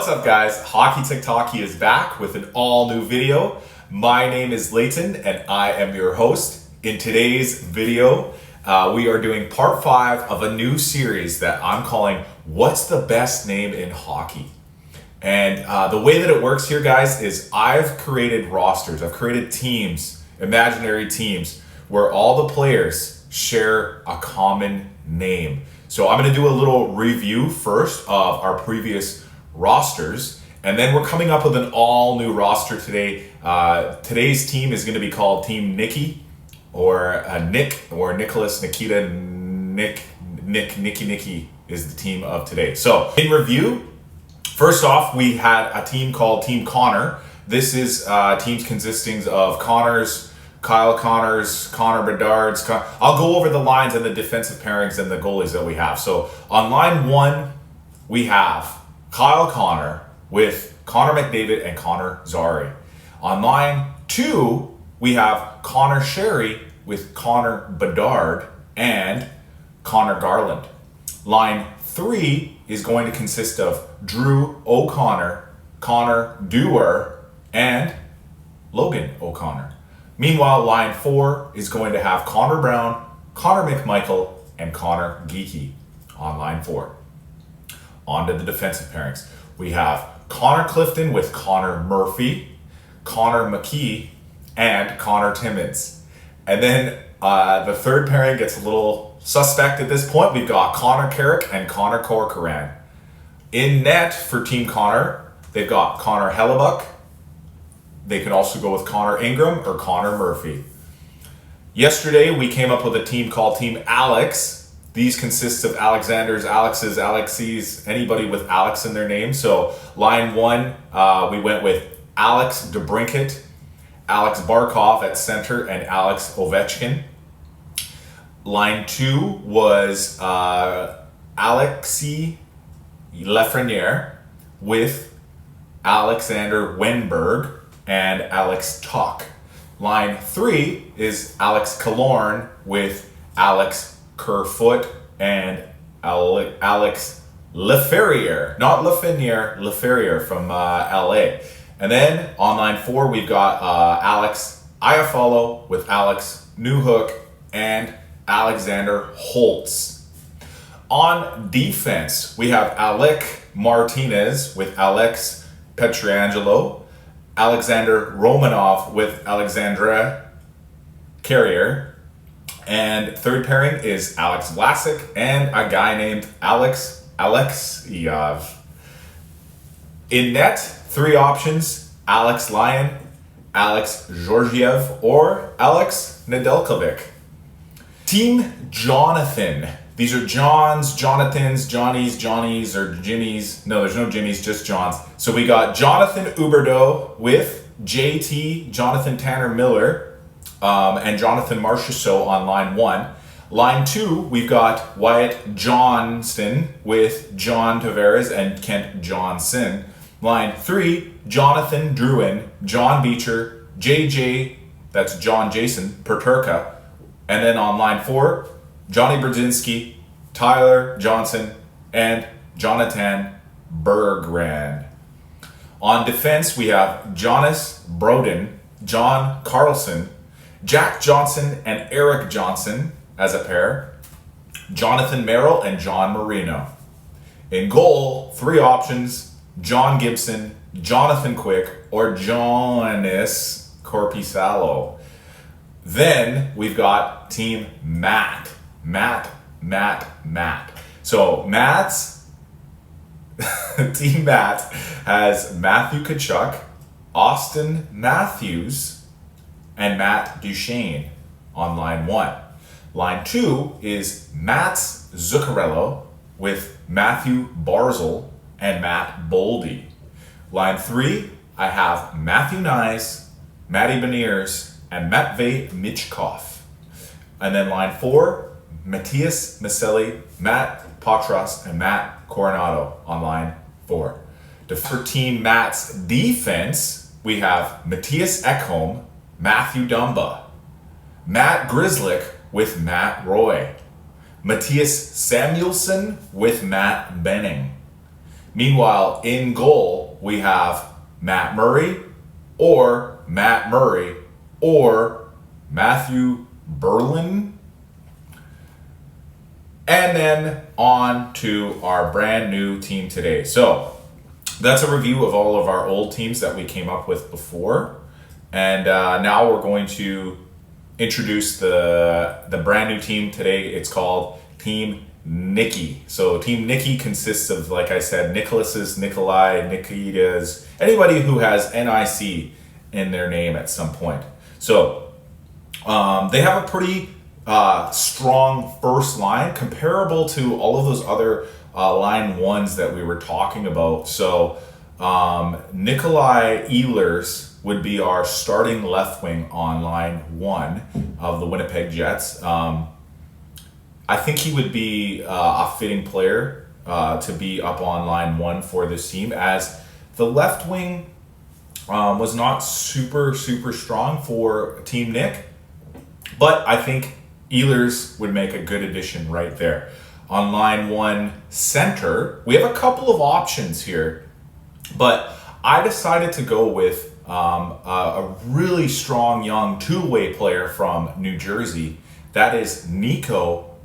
What's up, guys? Hockey TikTok is back with an all new video. My name is Leighton and I am your host. In today's video, we are doing part 5 of a new series that I'm calling What's the Best Name in Hockey? And the way that it works here, guys, is I've created rosters. I've created teams, imaginary teams, where all the players share a common name. So I'm going to do a little review first of our previous rosters, and then we're coming up with an all new roster today. Today's team is going to be called Team Nicky, or Nick, or Nicholas, Nikita, Nicky is the team of today. So in review, first off, we had a team called Team Connor. This is teams consisting of Connors, Kyle Connors, Connor Bedard's. I'll go over the lines and the defensive pairings and the goalies that we have. So on line 1, we have Kyle Connor with Connor McDavid and Connor Zary. On line 2, we have Connor Sherry with Connor Bedard and Connor Garland. Line 3 is going to consist of Drew O'Connor, Connor Dewar, and Logan O'Connor. Meanwhile, line 4 is going to have Connor Brown, Connor McMichael, and Connor Geekie on line 4. On to the defensive pairings. We have Connor Clifton with Connor Murphy, Connor McKee, and Connor Timmins. And then the third pairing gets a little suspect at this point. We've got Connor Carrick and Connor Corcoran. In net for Team Connor, they've got Connor Hellebuck. They can also go with Connor Ingram or Connor Murphy. Yesterday, we came up with a team called Team Alex. These consist of Alexanders, Alexes, Alexies, anybody with Alex in their name. So line 1, we went with Alex DeBrincat, Alex Barkov at center, and Alex Ovechkin. Line 2 was Alexis Lafreniere with Alexander Wenberg and Alex Tuck. Line 3 is Alex Killorn with Alex Kerfoot and Alex Leferrier, not Lafreniere, Leferrier from LA. And then on line 4, we've got Alex Iafallo with Alex Newhook and Alexander Holtz. On defense, we have Alec Martinez with Alex Pietrangelo, Alexander Romanov with Alexandre Carrier, and third pairing is Alex Vlasic and a guy named Alex Alexeyev. In net, 3 options: Alex Lyon, Alex Georgiev, or Alex Nedeljkovic. Team Jonathan. These are Johns, Jonathans, Johnnies, or Jimmies. No, there's no Jimmies, just Johns. So we got Jonathan Huberdeau with JT, Jonathan Tanner Miller, and Jonathan Marchessault on line 1. Line 2, we've got Wyatt Johnston with John Tavares and Kent Johnson. Line 3, Jonathan Drouin, John Beecher, JJ, that's John Jason Peterka. And then on line 4, Johnny Brodzinski, Tyler Johnson, and Jonathan Berggren. On defense, we have Jonas Broden, John Carlson, Jack Johnson, and Eric Johnson as a pair, Jonathan Merrill and John Marino. In goal, 3 options: John Gibson, Jonathan Quick, or Jonas Korpisalo. Then we've got Team Matt. So Matt's Team Matt has Matthew Tkachuk, Austin Matthews, and Matt Duchene on line 1. Line 2 is Mats Zuccarello with Matthew Barzal and Matt Boldy. Line 3, I have Matthew Nyes, Matty Beniers, and Matvey Michkov. And then line 4, Matthias Maselli, Matt Patras, and Matt Coronado on line 4. For Team Matt's defense, we have Matthias Ekholm, Matthew Dumba, Matt Grzelcyk with Matt Roy, Matthias Samuelsson with Matt Benning, Meanwhile, in goal, we have Matt Murray or Matthew Berlin. And then on to our brand new team today. So that's a review of all of our old teams that we came up with before. And now we're going to introduce the brand new team today. It's called Team Nicky. So Team Nicky consists of, like I said, Nicholas's, Nikolai, Nikita's, anybody who has NIC in their name at some point. So they have a pretty strong first line, comparable to all of those other line ones that we were talking about. So Nikolai Ehlers would be our starting left wing on line 1 of the Winnipeg Jets. I think he would be a fitting player to be up on line 1 for this team, as the left wing was not super strong for Team Nick, but I think Ehlers would make a good addition right there. On line 1 center, we have a couple of options here, but I decided to go with a really strong young two-way player from New Jersey. That is Nico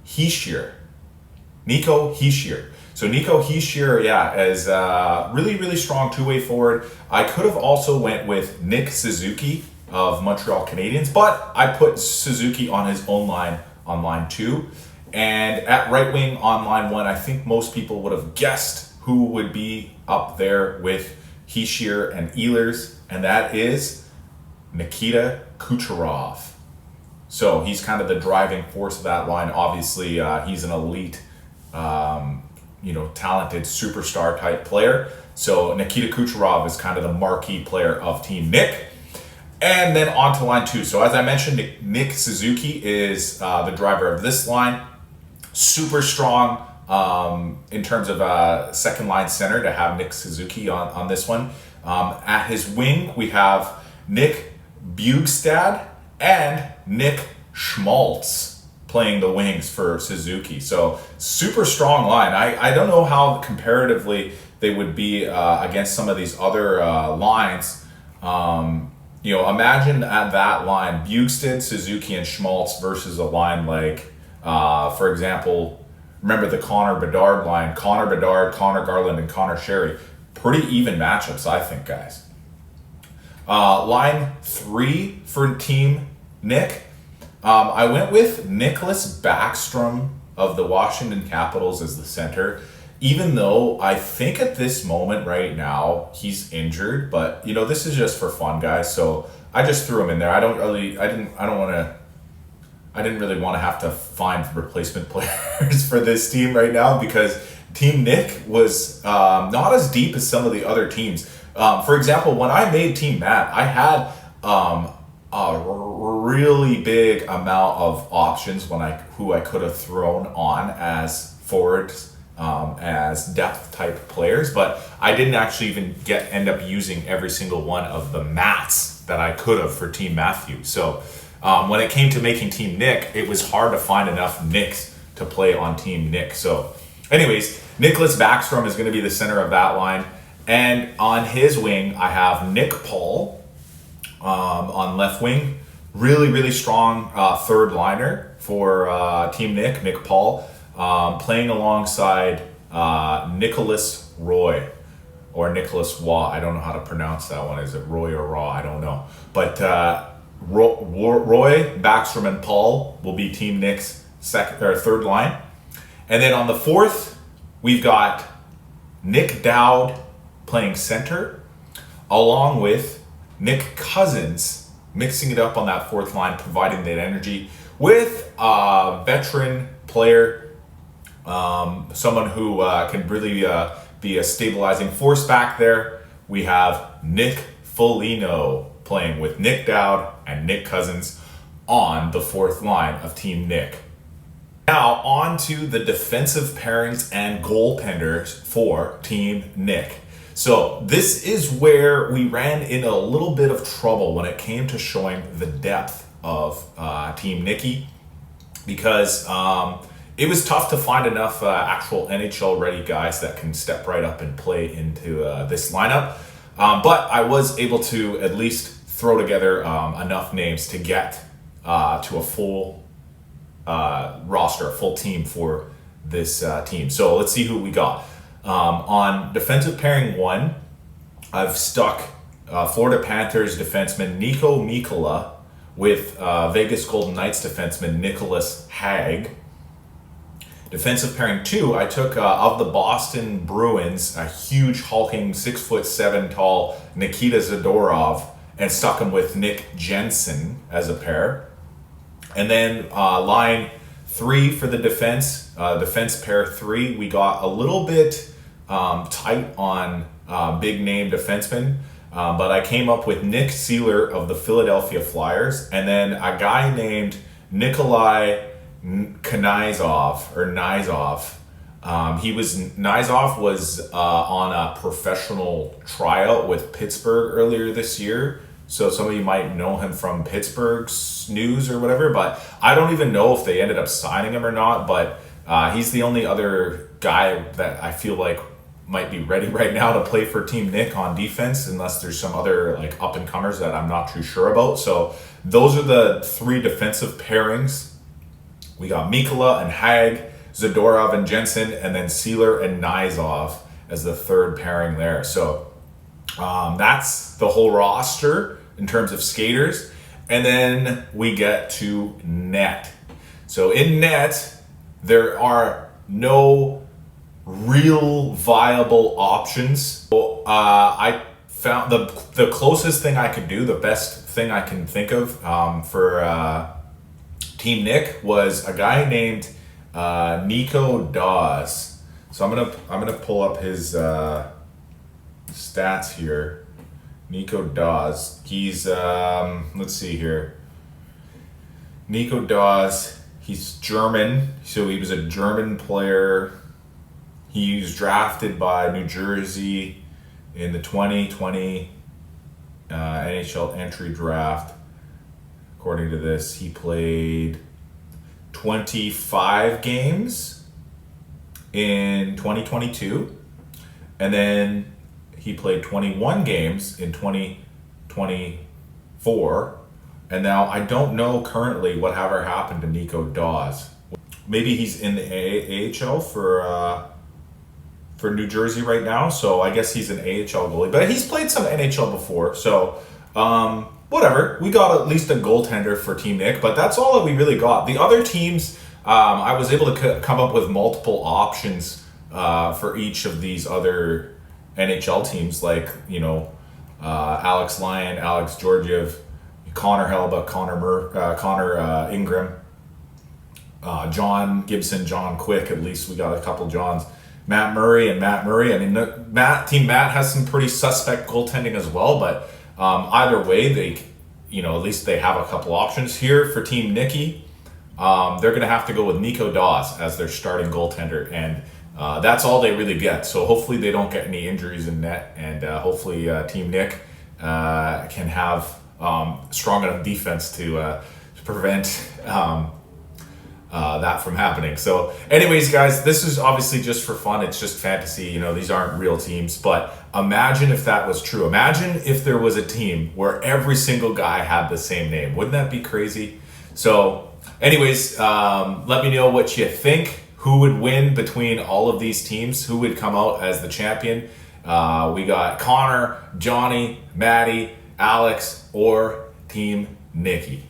Hischier. So Nico Hischier, is a really strong two-way forward. I could have also went with Nick Suzuki of Montreal Canadiens, but I put Suzuki on his own line on line 2. And at right wing on line 1, I think most people would have guessed who would be up there with Hischier and Ehlers, and that is Nikita Kucherov. So he's kind of the driving force of that line. Obviously, he's an elite, talented superstar type player. So Nikita Kucherov is kind of the marquee player of Team Nick. And then on to line 2. So as I mentioned, Nick Suzuki is the driver of this line. Super strong in terms of second line center to have Nick Suzuki on this one. At his wing, we have Nick Bjugstad and Nick Schmaltz playing the wings for Suzuki. So super strong line. I don't know how comparatively they would be against some of these other lines. Imagine at that line, Bjugstad, Suzuki, and Schmaltz versus a line like, for example, remember the Connor Bedard line, Connor Bedard, Connor Garland, and Connor Sherry. Pretty even matchups, I think, guys. Line 3 for Team Nick. I went with Nicholas Backstrom of the Washington Capitals as the center, even though I think at this moment right now he's injured, but this is just for fun, guys. So I just threw him in there. I didn't really want to have to find replacement players for this team right now, because Team Nick was not as deep as some of the other teams. For example, when I made Team Matt, I had a really big amount of options who I could have thrown on as forwards, as depth type players, but I didn't actually even end up using every single one of the Matts that I could have for Team Matthew. So when it came to making Team Nick, it was hard to find enough Nicks to play on Team Nick. So anyways, Nicholas Backstrom is going to be the center of that line. And on his wing, I have Nick Paul on left wing. Really strong third liner for Team Nick, Nick Paul, playing alongside Nicholas Roy. Or Nicholas Waugh. I don't know how to pronounce that one. Is it Roy or Raw? I don't know. But Roy, Backstrom, and Paul will be Team Nick's third line. And then on the fourth, we've got Nick Dowd playing center, along with Nick Cousins mixing it up on that fourth line, providing that energy with a veteran player, someone who can really be a stabilizing force back there. We have Nick Foligno playing with Nick Dowd and Nick Cousins on the fourth line of Team Nick. Now on to the defensive pairings and goaltenders for Team Nick. So this is where we ran into a little bit of trouble when it came to showing the depth of Team Nicky, because it was tough to find enough actual NHL ready guys that can step right up and play into this lineup. But I was able to at least throw together enough names to get to a full roster, a full team for this team. So let's see who we got. On defensive pairing 1, I've stuck Florida Panthers defenseman Niko Mikkola with Vegas Golden Knights defenseman Nicholas Hague. Defensive pairing 2, I took of the Boston Bruins a huge hulking 6'7" tall Nikita Zadorov and stuck him with Nick Jensen as a pair. And then line 3 for the defense pair 3, we got a little bit tight on big name defensemen, but I came up with Nick Seeler of the Philadelphia Flyers, and then a guy named Nikolai Knizov. Knizov was on a professional tryout with Pittsburgh earlier this year. So some of you might know him from Pittsburgh's news or whatever, but I don't even know if they ended up signing him or not. But he's the only other guy that I feel like might be ready right now to play for Team Nick on defense, unless there's some other like up and comers that I'm not too sure about. So those are the 3 defensive pairings. We got Mikkola and Hague, Zadorov and Jensen, and then Seeler and Knizov as the 3rd pairing there. So that's the whole roster in terms of skaters. And then we get to net. So in net, there are no real viable options. So, I found the closest thing I could do, the best thing I can think of for Team Nick was a guy named Nico Dawes. So I'm gonna pull up his stats here. Nico Dawes. He's let's see here. Nico Dawes. He's German, so he was a German player. He was drafted by New Jersey in the 2020 NHL entry draft. According to this, he played 25 games in 2022, and then he played 21 games in 2024. And now I don't know currently whatever happened to Nico Dawes. Maybe he's in the AHL for New Jersey right now, so I guess he's an AHL goalie. But he's played some NHL before, so whatever. We got at least a goaltender for Team Nick, but that's all that we really got. The other teams, I was able to come up with multiple options for each of these other NHL teams, like, Alex Lyon, Alex Georgiev, Connor Hellebuck, Connor Ingram, John Gibson, John Quick. At least we got a couple Johns. Matt Murray. I mean, Team Matt has some pretty suspect goaltending as well, but either way, they, at least they have a couple options here for Team Nicky. They're going to have to go with Nico Dawes as their starting goaltender, and that's all they really get. So hopefully they don't get any injuries in net, and hopefully Team Nick can have strong enough defense to prevent that from happening. So anyways, guys, this is obviously just for fun. It's just fantasy. These aren't real teams, but imagine if that was true. Imagine if there was a team where every single guy had the same name. Wouldn't that be crazy? So anyways, let me know what you think. Who would win between all of these teams? Who would come out as the champion? We got Connor, Johnny, Maddie, Alex, or Team Nicky.